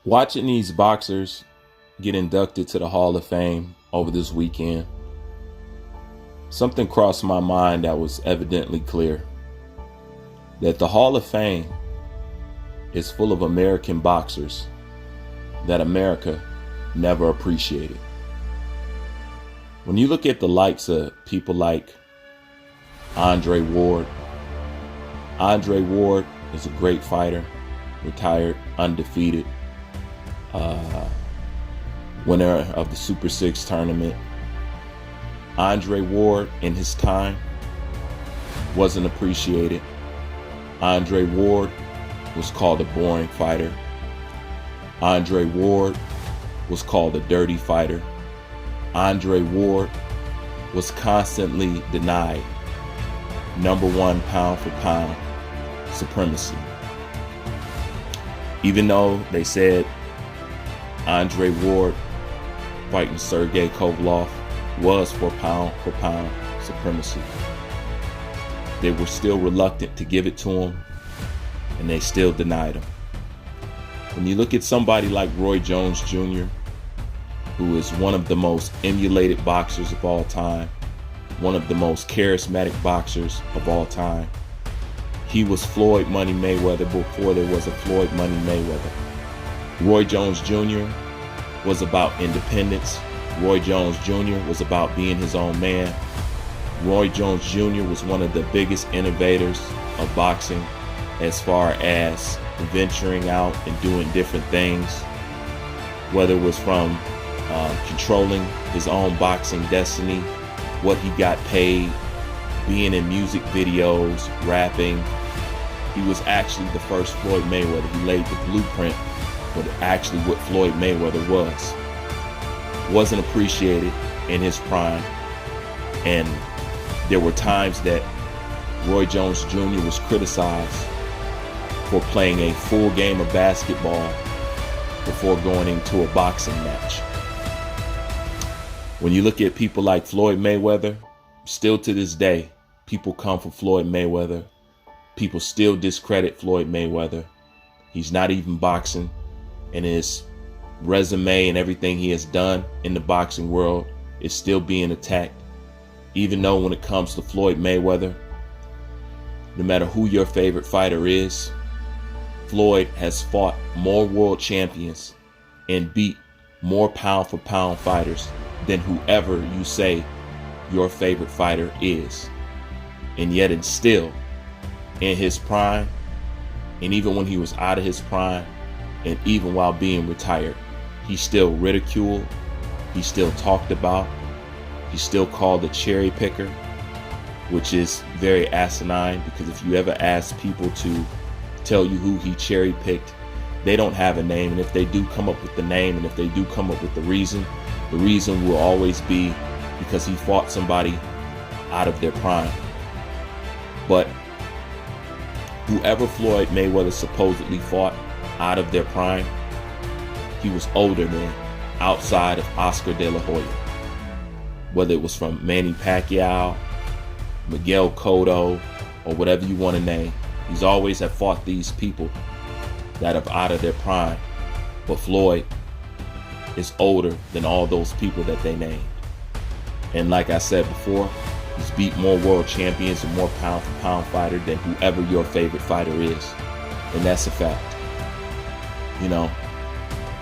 Watching these boxers get inducted to the Hall of Fame over this weekend, something crossed my mind that was evidently clear. That the Hall of Fame is full of American boxers that America never appreciated. When you look at the likes of people like Andre Ward is a great fighter, retired, undefeated, winner of the Super 6 tournament. Andre Ward in his time wasn't appreciated. Andre Ward was called a boring fighter. Andre Ward was called a dirty fighter. Andre Ward was constantly denied #1 pound for pound supremacy. Even though they said Andre Ward fighting Sergey Kovalev was for pound supremacy, they were still reluctant to give it to him, and they still denied him. When you look at somebody like Roy Jones Jr., who is one of the most emulated boxers of all time, one of the most charismatic boxers of all time, he was Floyd Money Mayweather before there was a Floyd Money Mayweather. Roy Jones Jr. was about independence. Roy Jones Jr. was about being his own man. Roy Jones Jr. was one of the biggest innovators of boxing as far as venturing out and doing different things, whether it was from controlling his own boxing destiny, what he got paid, being in music videos, rapping. He was actually the first Floyd Mayweather. He laid the blueprint for actually what Floyd Mayweather was. Wasn't appreciated in his prime, and there were times that Roy Jones Jr. was criticized for playing a full game of basketball before going into a boxing match. When you look at people like Floyd Mayweather, still to this day, people come for Floyd Mayweather. People still discredit Floyd Mayweather. He's not even boxing, and his resume and everything he has done in the boxing world is still being attacked. Even though when it comes to Floyd Mayweather, no matter who your favorite fighter is, Floyd has fought more world champions and beat more pound for pound fighters than whoever you say your favorite fighter is. And yet it's still in his prime, and even when he was out of his prime, and even while being retired, he's still ridiculed, he's still talked about, he's still called a cherry picker, which is very asinine, because if you ever ask people to tell you who he cherry picked, they don't have a name. And if they do come up with the name, and if they do come up with the reason will always be because he fought somebody out of their prime. But whoever Floyd Mayweather supposedly fought out of their prime, he was older than, outside of Oscar De La Hoya. Whether it was from Manny Pacquiao, Miguel Cotto, or whatever you want to name, he's always have fought these people that are out of their prime. But Floyd is older than all those people that they named. And like I said before, he's beat more world champions and more pound for pound fighter than whoever your favorite fighter is. And that's a fact. You know,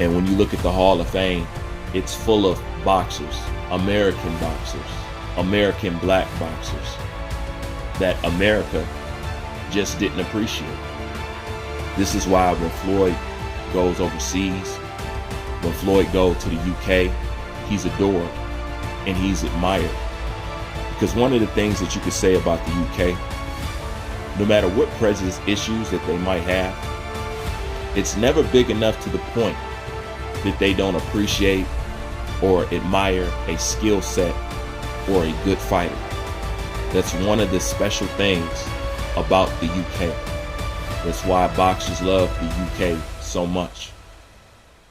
and when you look at the Hall of Fame, it's full of boxers, American black boxers that America just didn't appreciate. This is why when Floyd goes overseas, when Floyd goes to the UK, he's adored and he's admired. Because one of the things that you could say about the UK, no matter what prejudice issues that they might have, it's never big enough to the point that they don't appreciate or admire a skill set or a good fighter. That's one of the special things about the UK. That's why boxers love the UK so much.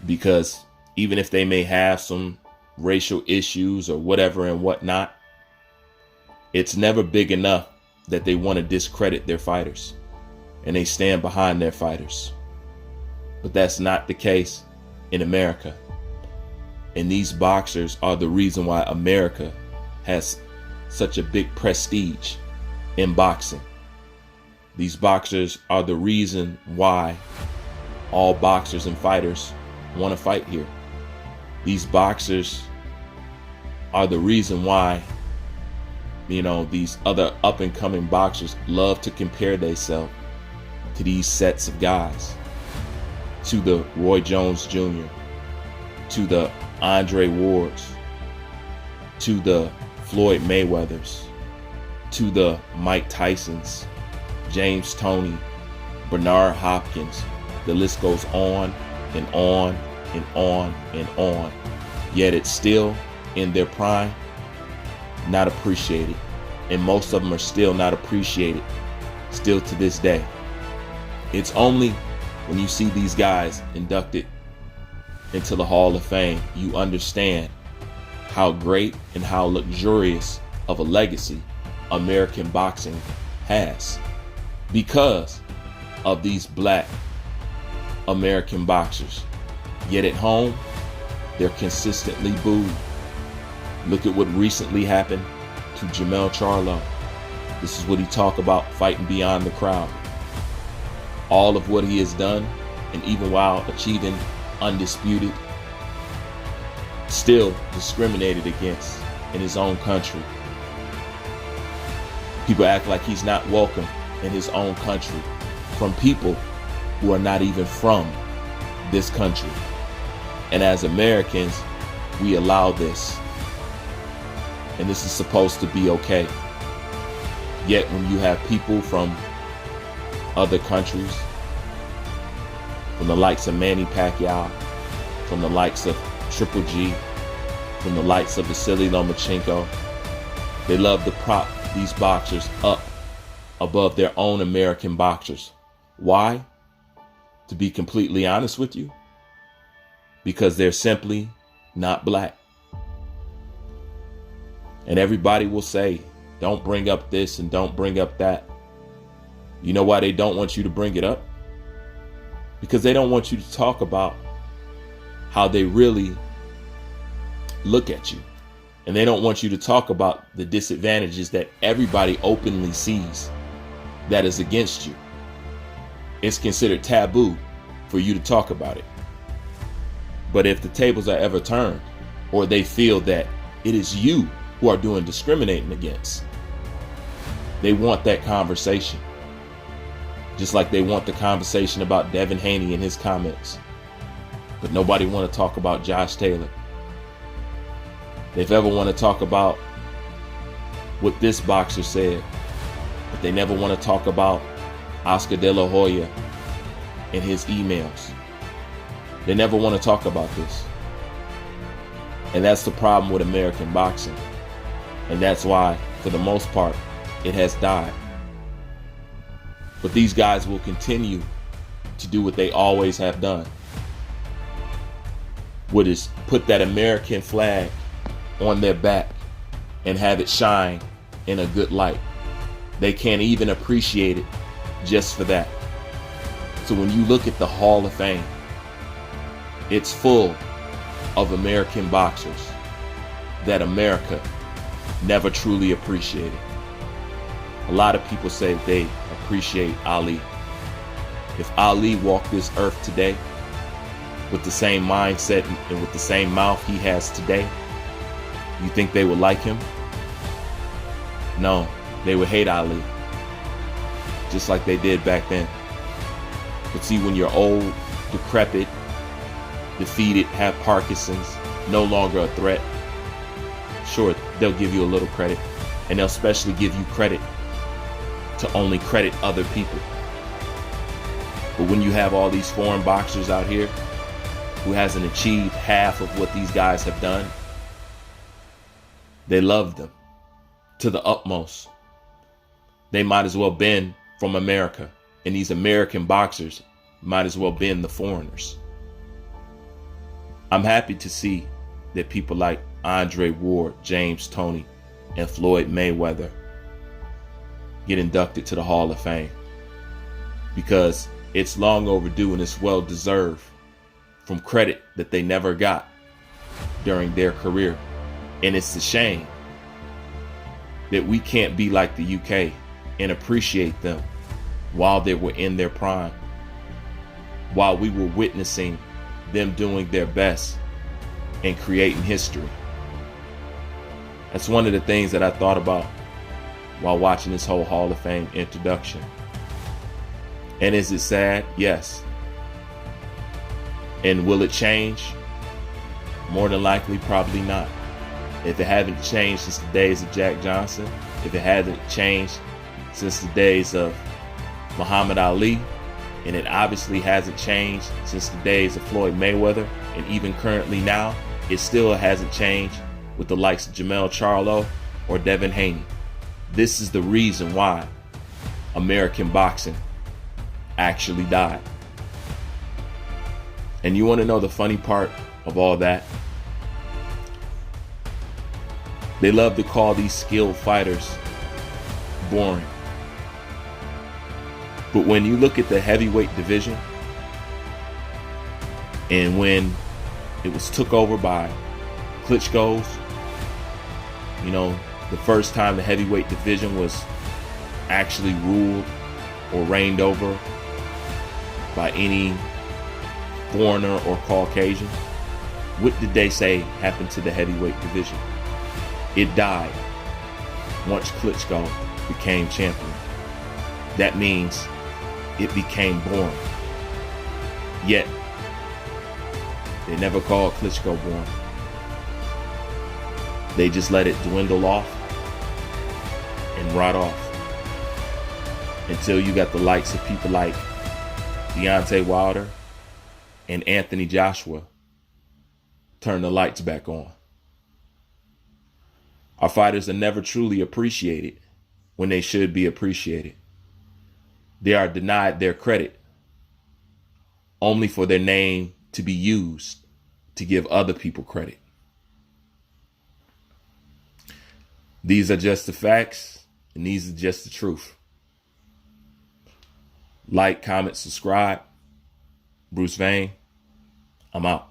Because even if they may have some racial issues or whatever and whatnot, it's never big enough that they want to discredit their fighters, and they stand behind their fighters. But that's not the case in America. And these boxers are the reason why America has such a big prestige in boxing. These boxers are the reason why all boxers and fighters want to fight here. These boxers are the reason why, these other up and coming boxers love to compare themselves to these sets of guys, to the Roy Jones Jr., to the Andre Wards, to the Floyd Mayweathers, to the Mike Tysons, James Toney, Bernard Hopkins. The list goes on and on and on and on. Yet it's still in their prime, not appreciated. And most of them are still not appreciated, still to this day. It's only when you see these guys inducted into the Hall of Fame, you understand how great and how luxurious of a legacy American boxing has because of these black American boxers. Yet at home, they're consistently booed. Look at what recently happened to Jamel Charlo. This is what he talked about, fighting beyond the crowd. All of what he has done, and even while achieving undisputed, still discriminated against in his own country. People act like he's not welcome in his own country from people who are not even from this country. And as Americans, we allow this. And this is supposed to be okay. Yet when you have people from other countries, from the likes of Manny Pacquiao, from the likes of Triple G, from the likes of Vasily Lomachenko, they love to prop these boxers up above their own American boxers. Why? To be completely honest with you, because they're simply not black. And everybody will say, don't bring up this and don't bring up that. You know why they don't want you to bring it up? Because they don't want you to talk about how they really look at you. And they don't want you to talk about the disadvantages that everybody openly sees that is against you. It's considered taboo for you to talk about it. But if the tables are ever turned, or they feel that it is you who are doing discriminating against, they want that conversation. Just like they want the conversation about Devin Haney and his comments. But nobody want to talk about Josh Taylor. If ever want to talk about what this boxer said, but they never want to talk about Oscar De La Hoya and his emails. They never want to talk about this. And that's the problem with American boxing. And that's why, for the most part, it has died. But these guys will continue to do what they always have done. What is put that American flag on their back and have it shine in a good light. They can't even appreciate it just for that. So when you look at the Hall of Fame, it's full of American boxers that America never truly appreciated. A lot of people say they appreciate Ali. If Ali walked this earth today with the same mindset and with the same mouth he has today, you think they would like him? No, they would hate Ali, just like they did back then. But see, when you're old, decrepit, defeated, have Parkinson's, no longer a threat, sure, they'll give you a little credit. And they'll especially give you credit to only credit other people. But when you have all these foreign boxers out here who hasn't achieved half of what these guys have done, they love them to the utmost. They might as well been from America. And these American boxers might as well been the foreigners. I'm happy to see that people like Andre Ward, James Toney, and Floyd Mayweather get inducted to the Hall of Fame, because it's long overdue and it's well deserved from credit that they never got during their career. And it's a shame that we can't be like the UK and appreciate them while they were in their prime, while we were witnessing them doing their best and creating history. That's one of the things that I thought about while watching this whole Hall of Fame introduction. And is it sad? Yes. And will it change? More than likely, probably not. If it hasn't changed since the days of Jack Johnson, if it hasn't changed since the days of Muhammad Ali, and it obviously hasn't changed since the days of Floyd Mayweather, and even currently now, it still hasn't changed with the likes of Jamel Charlo or Devin Haney. This is the reason why American boxing actually died. And you want to know the funny part of all that? They love to call these skilled fighters boring. But when you look at the heavyweight division, and when it was took over by Klitschko's, the first time the heavyweight division was actually ruled or reigned over by any foreigner or Caucasian, what did they say happened to the heavyweight division? It died once Klitschko became champion. That means it became boring. Yet, they never called Klitschko boring. They just let it dwindle off and rot off until you got the likes of people like Deontay Wilder and Anthony Joshua turn the lights back on. Our fighters are never truly appreciated when they should be appreciated. They are denied their credit only for their name to be used to give other people credit. These are just the facts, and these are just the truth. Like, comment, subscribe. Bruce Vane, I'm out.